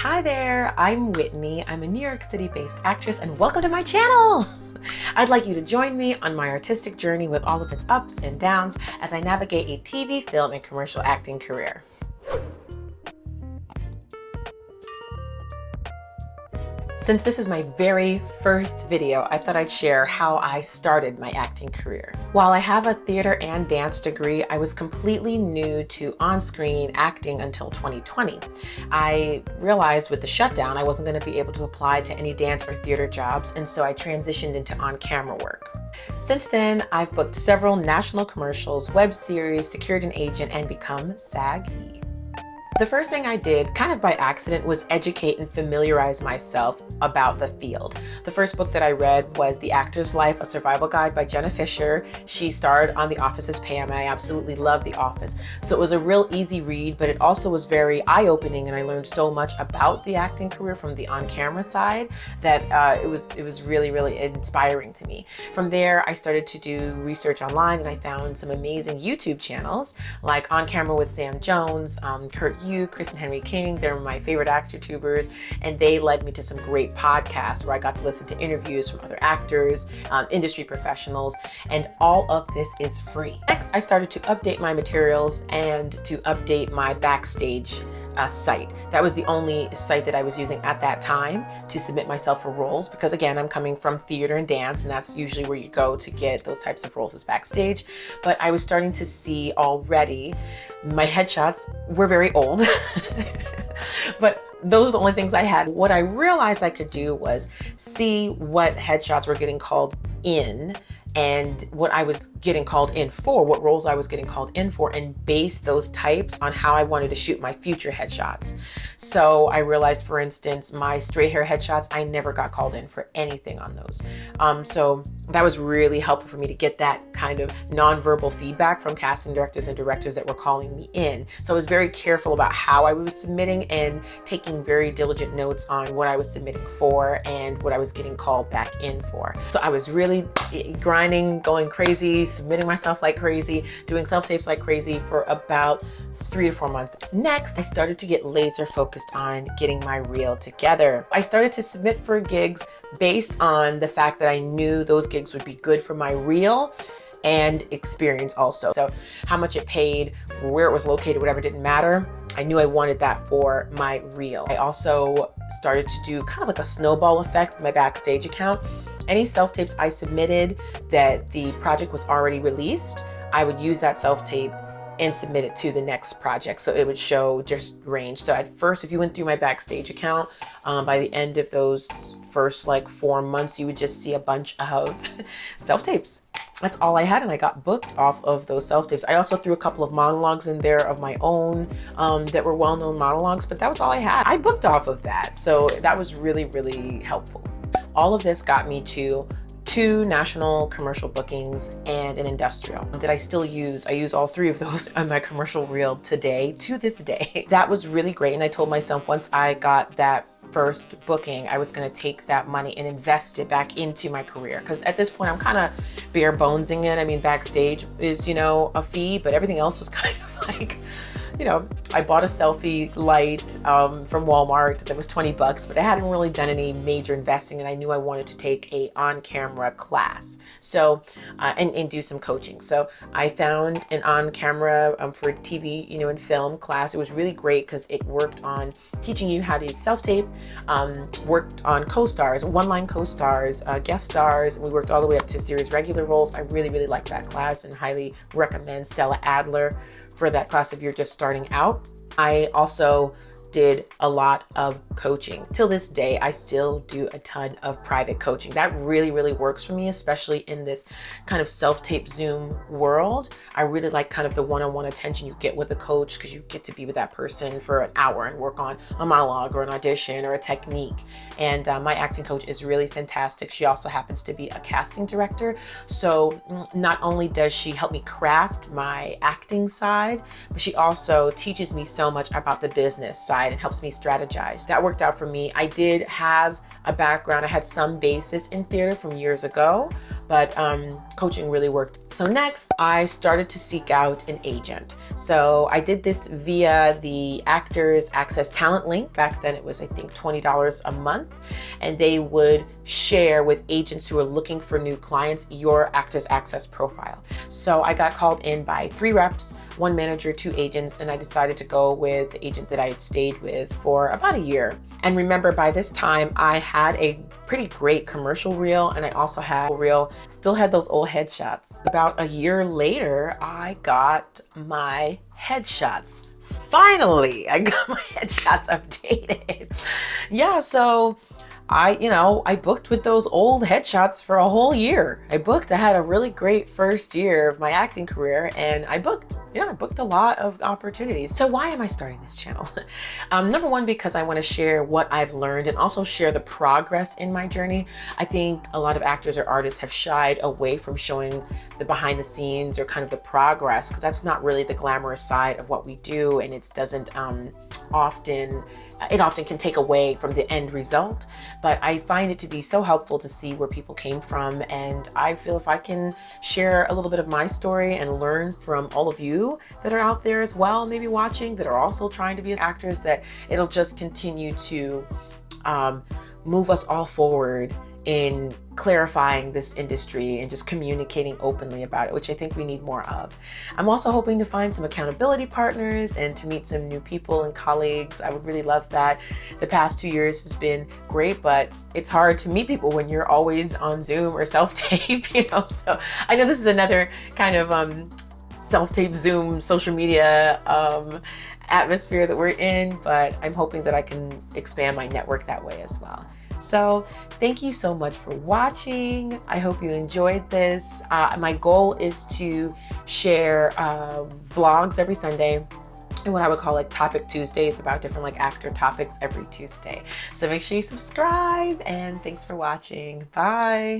Hi there, I'm Whitney. I'm a New York City-based actress and welcome to my channel. I'd like you to join me on my artistic journey with all of its ups and downs as I navigate a TV, film, and commercial acting career. Since this is my very first video, I thought I'd share how I started my acting career. While I have a theater and dance degree, I was completely new to on-screen acting until 2020. I realized with the shutdown, I wasn't going to be able to apply to any dance or theater jobs, and so I transitioned into on-camera work. Since then, I've booked several national commercials, web series, secured an agent, and become SAG-E. The first thing I did, kind of by accident, was educate and familiarize myself about the field. The first book that I read was The Actor's Life, A Survival Guide by Jenna Fisher. She starred on The Office as Pam, and I absolutely love The Office. So it was a real easy read, but it also was very eye-opening, and I learned so much about the acting career from the on-camera side that it was really, really inspiring to me. From there, I started to do research online, and I found some amazing YouTube channels like On Camera with Sam Jones, Kurt Chris and Henry King. They're my favorite actor tubers, and they led me to some great podcasts where I got to listen to interviews from other actors, industry professionals, and all of this is free. Next, I started to update my materials and to update my Backstage site. That was the only site that I was using at that time to submit myself for roles, because again, I'm coming from theater and dance, and that's usually where you go to get those types of roles, is Backstage. But I was starting to see already my headshots were very old, but those are the only things I had. What I realized I could do was see what headshots were getting called in and what I was getting called in for, what roles I was getting called in for, and base those types on how I wanted to shoot my future headshots. So I realized, for instance, my straight hair headshots, I never got called in for anything on those. So that was really helpful for me to get that kind of nonverbal feedback from casting directors and directors that were calling me in. So I was very careful about how I was submitting and taking very diligent notes on what I was submitting for and what I was getting called back in for. So I was really grinding, going crazy, submitting myself like crazy, doing self-tapes like crazy for about 3 to 4 months. Next, I started to get laser focused on getting my reel together. I started to submit for gigs based on the fact that I knew those gigs would be good for my reel and experience also. So how much it paid, where it was located, whatever, didn't matter. I knew I wanted that for my reel. I also started to do kind of like a snowball effect with my Backstage account. Any self-tapes I submitted that the project was already released, I would use that self-tape and submit it to the next project. So it would show just range. So at first, if you went through my Backstage account, by the end of those first like 4 months, you would just see a bunch of self-tapes. That's all I had, and I got booked off of those self-tapes. I also threw a couple of monologues in there of my own that were well-known monologues, but that was all I had. I booked off of that, so that was really, really helpful. All of this got me to 2 national commercial bookings and an industrial that I still use. I use all 3 of those on my commercial reel today, to this day. That was really great, and I told myself once I got that first booking, I was going to take that money and invest it back into my career, because at this point I'm kind of bare bonesing it. I mean, Backstage is, you know, a fee, but everything else was kind of like, you know, I bought a selfie light from Walmart that was 20 bucks, but I hadn't really done any major investing, and I knew I wanted to take a on-camera class. So, and do some coaching. So I found an on-camera for TV, you know, and film class. It was really great because it worked on teaching you how to self-tape, worked on co-stars, one-line co-stars, guest stars, and we worked all the way up to series regular roles. I really, really liked that class and highly recommend Stella Adler for that class if you're just starting out. I also did a lot of coaching. Till this day, I still do a ton of private coaching. That really, really works for me, especially in this kind of self-tape Zoom world. I really like kind of the one-on-one attention you get with a coach, because you get to be with that person for an hour and work on a monologue or an audition or a technique. And my acting coach is really fantastic. She also happens to be a casting director. So not only does she help me craft my acting side, but she also teaches me so much about the business side and helps me strategize. That worked out for me. I did have a background. I had some basis in theater from years ago, but coaching really worked. So next, I started to seek out an agent. So I did this via the Actors Access Talent link. Back then it was, I think, $20 a month. And they would share with agents who are looking for new clients your Actors Access profile. So I got called in by 3 reps, 1 manager, 2 agents, and I decided to go with the agent that I had stayed with for about a year. And remember, by this time, I had a pretty great commercial reel, and I also had a reel, still had those old headshots. About a year later, I got my headshots. Finally, I got my headshots updated. Yeah, so I booked with those old headshots for a whole year. I had a really great first year of my acting career, and I booked a lot of opportunities. So why am I starting this channel? Number one, because I want to share what I've learned and also share the progress in my journey. I think a lot of actors or artists have shied away from showing the behind the scenes or kind of the progress, because that's not really the glamorous side of what we do, and it doesn't often can take away from the end result. But I find it to be so helpful to see where people came from, and I feel if I can share a little bit of my story and learn from all of you that are out there as well, maybe watching, that are also trying to be actors, that it'll just continue to move us all forward in clarifying this industry and just communicating openly about it, which I think we need more of. I'm also hoping to find some accountability partners and to meet some new people and colleagues. I would really love that. The past 2 years has been great, but it's hard to meet people when you're always on Zoom or self-tape, So I know this is another kind of self-tape, Zoom, social media atmosphere that we're in, but I'm hoping that I can expand my network that way as well. So thank you so much for watching. I hope you enjoyed this. My goal is to share vlogs every Sunday, and what I would call like Topic Tuesdays, about different like actor topics every Tuesday. So make sure you subscribe, and thanks for watching. Bye.